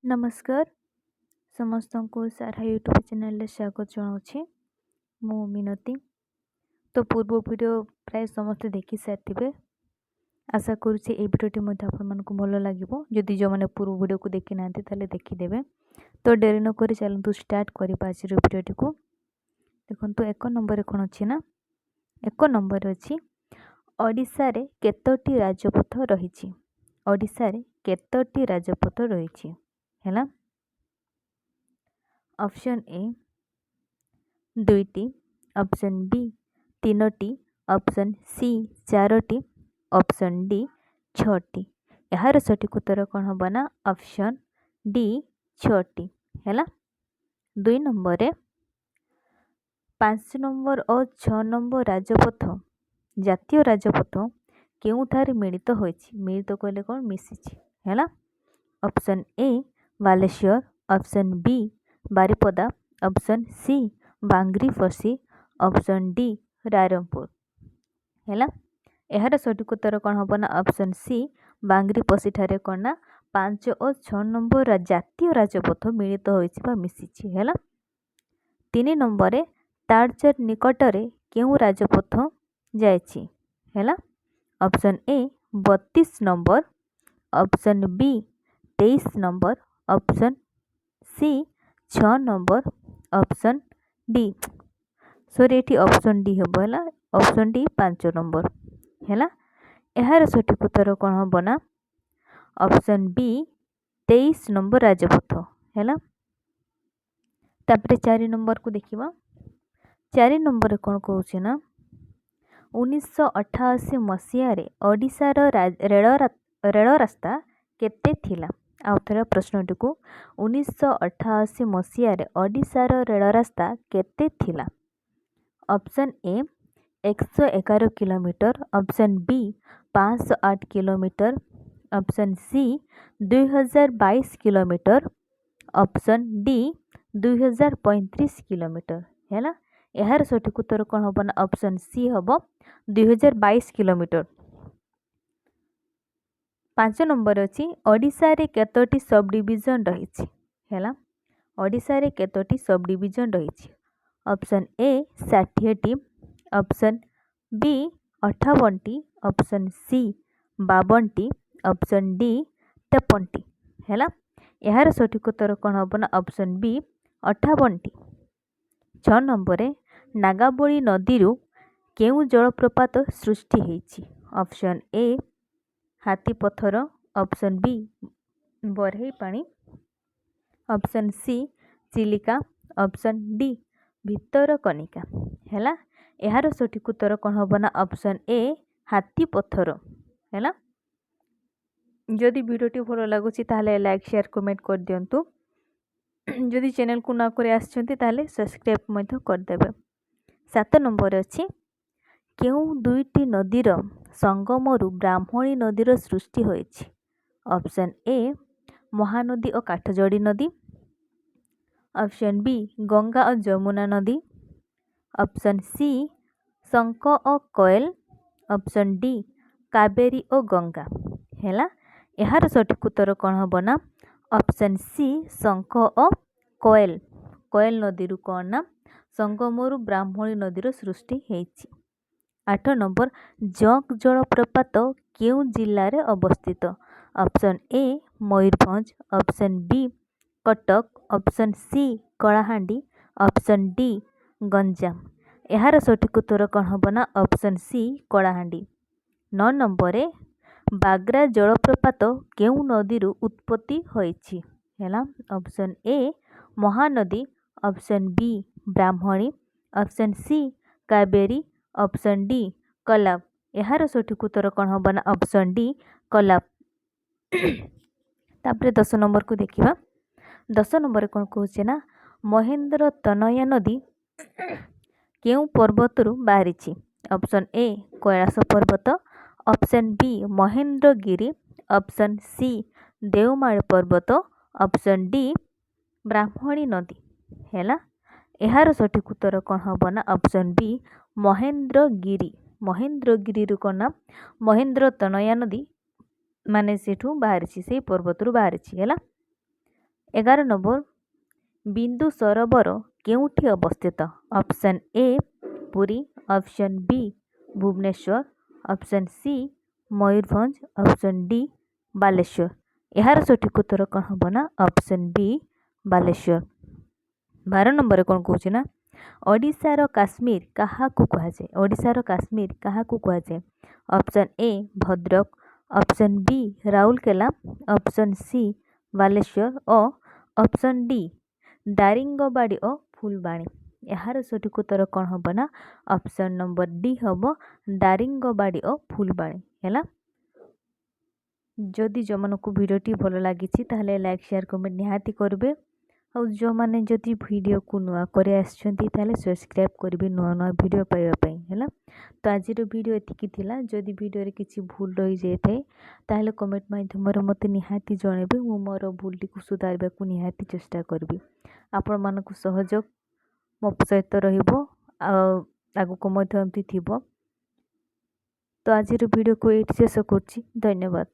नमस्कार समस्त को सारा यूट्यूब चैनल स्वागत जनाऊँ मु मिनती। तो पूर्व वीडियो प्राय समस्त देखी सारी आशा करुँचे ये भिडियोटी आपको भल लगे जदि जो मैंने पूर्व वीडियो को देखी ना देखीदे। तो डेरी नक चलतु स्टार्ट करवा आज भिडियोटी को। देखो एक नंबर कौन अच्छी ना एक नंबर अच्छी ओडिशा रे केतोटी राजपथ रही। ओडिशा रे केतोटी राजपथ रही है। ऑप्शन ए दुईटी, ऑप्शन बी तीनोटी, ऑप्शन सी चारोटी, ऑप्शन डी छटी। यार सठिक उत्तर कौन हम ना ऑप्शन डी छटी है। 2 नंबर रे 5 नंबर और 6 नंबर राजपथ जातीय राजपथ केउठारे मिलित होइछि। मिलित कहले कौन मिसिछि है। Option A Baleshwar, option B Baripada, option C Bangriposi, option D Rairangpur है। यार सठिक उत्तर कौन हम ना ऑप्शन सी बांग्रीपसी ठारे कौन ना 5 और 6 नंबर जातीय राजपथ मिलित होइछि मिसिछि है। 3 नंबर रे तालचेर निकटरे केउ राजपथ जाइछि है। Option A 32 number, option B 23 number, option C 6 number, option D sorry ये ऑप्शन डी हम है। ऑप्शन डी 5 नंबर है। यार सठिक उत्तर कौन हम ना ऑप्शन बी 23 नंबर राजपथ है। तापर 4 नंबर को देखिबा। 4 नंबर कौन कहूँ ना 1988 मसीह ओडिशार रेल रास्ता केते थिला। आउ थोड़ा प्रश्नटी को 1988 मसीह ओडिशार रेल रास्ता केते थिला। Option A 111 kilometre, option B 508 kilometre, option C 2022 kilometre, option D 2035 kilometre है। यार सठिक उत्तर कौन हम ना ऑप्शन सी हम 2022 किलोमीटर। 5 नंबर अच्छी ओडिशा रे केतोटी सब डिविजन रही है। ओडिशा रे केतोटी सब डिविजन रही। ऑप्शन ए 60टी, ऑप्शन बी 58टी, ऑप्शन सी 52टी, ऑप्शन डी 53टी है। यार सठिक उत्तर कौन हम ना ऑप्शन बी 58टी। 6 नंबर रे नागाबली नदी केउ जलप्रपात सृष्टि होइछि। ऑप्शन ए हाथी पथर, option B Barehipani, option C Chilika, option D Bhitarkanika है। यार सठिक उत्तर कौन हम ना ऑप्शन ए हाथी पथर है। जदि वीडियोटी भल लगुच लाइक शेयर कमेंट कर दिंतु। जदि चैनल को न कर सब्सक्राइब करदेवे। 7 नंबर अच्छी केउ दुईटी नदीर संगमरु ब्राह्मणी नदीर सृष्टि होइछि। ऑप्शन ए महानदी और काठजोड़ी नदी, ऑप्शन बी गंगा और जमुना नदी, ऑप्शन सी शंख और कोयल, ऑप्शन डी कावेरी और गंगा है। यार सठिक उत्तर कौन हम ना ऑप्शन सी शंख और कोयल। कोयल नदी कौन ना संगमरु ब्राह्मणी नदीर सृष्टि होइछि। 8 नंबर जंक जलप्रपात केउ जिल्ला रे अवस्थित। Option A Mayurbhanj, option B Cuttack, option C Kalahandi, option D Ganjam. यार सठिक उत्तर कौन हम ना ऑप्शन सी कलाहांडी। 9 नंबर रे बाग्रा जलप्रपात केउ नदी उत्पत्ति होइछि है। Option A Mahanadi, option B Brahmani, option C Kaveri, option D Kolab. यार सठिक उत्तर कौन हम ना ऑप्शन डी कलाब। तापर 10 नंबर को देखिबा। 10 नंबर कौन कहूँ ना महेंद्र तनया नदी केउ पर्वतरु बाहरी। Option A Kailash Parvat, option B Mahendragiri, option C Devmali Parvat, option D ब्राह्मणी नदी है। यार सठिक उत्तर कौन हम ना ऑप्शन बी महेंद्रगिरी। महेंद्रगिरी कौन ना महेंद्र तनया नदी माने सेठू बाहरी से पर्वतरु बाहरी है। 11 नंबर बिंदु सरोवर केउठी अवस्थित? Option A Puri, option B Bhubaneswar, option C Mayurbhanj, option D Baleswar. यार सठिक उत्तर कौन हम ना ऑप्शन बी बालेश्वर। 12 नंबर कौन कौन ना ओडिशार काश्मीर क्या कहुए? ओडिशार काश्मीर क्या कहुए? Option A Bhadrak, option B Rourkela, option C Baleshwar और ऑप्शन डी दारिंगबाड़ी और फुलबाणी। यार सठिक उत्तर कौन हम ना ऑप्शन नंबर डी हम दारिंगबाड़ी और फुलबाणी है। जदि जो मानक भिडियोटी भल लगी ताहले लाइक शेयर कमेंट निहाती करेंगे और जो मैंने जदि वीडियो को नुआ कर सब्सक्राइब करेंगे नुआ नुआ वीडियो पाइबापी है। तो आज वीडियो एतिकी थिला। जदि वीडियो किसी भूल रही जाए ताहले कमेंट माध्यम मत निहाती जनइबे मु मोर भूलटी को सुधारबा को निहाती चेष्टा करी। आपण मानक सहयोग मो सहित रहिबो आगको मध्य एमती थिबो। तो आज वीडियो को ये शेष करछि। धन्यवाद।